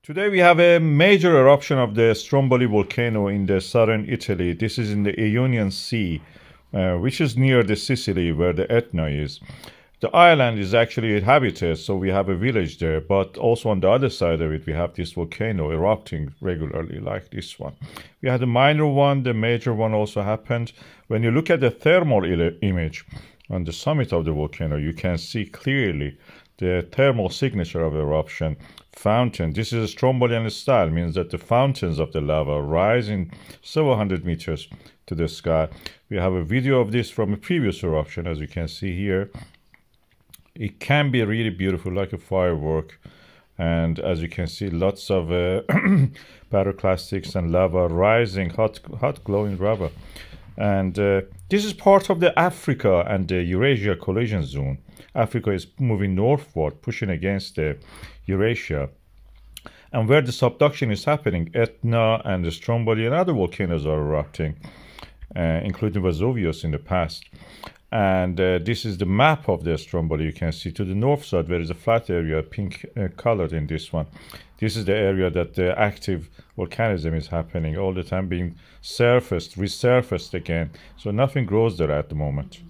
Today we have a major eruption of the Stromboli volcano in the southern Italy. This is in the Ionian Sea, which is near the Sicily where the Etna is. The island is actually inhabited, so we have a village there, but also on the other side of it we have this volcano erupting regularly like this one. We had a minor one, the major one also happened. When you look at the thermal image on the summit of the volcano, you can see clearly the thermal signature of eruption fountain. This is a Strombolian style, means that the fountains of the lava rising several hundred meters to the sky. We have a video of this from a previous eruption, as you can see here. It can be really beautiful, like a firework. And as you can see, lots of pyroclastics and lava rising, hot glowing lava. And this is part of the Africa and the Eurasia collision zone. Africa is moving northward, pushing against the Eurasia. And where the subduction is happening, Etna and the Stromboli and other volcanoes are erupting, including Vesuvius in the past. And this is the map of the Stromboli. You can see to the north side where is a flat area, pink colored in this one. This is the area that the active volcanism is happening all the time, being resurfaced again. So nothing grows there at the moment.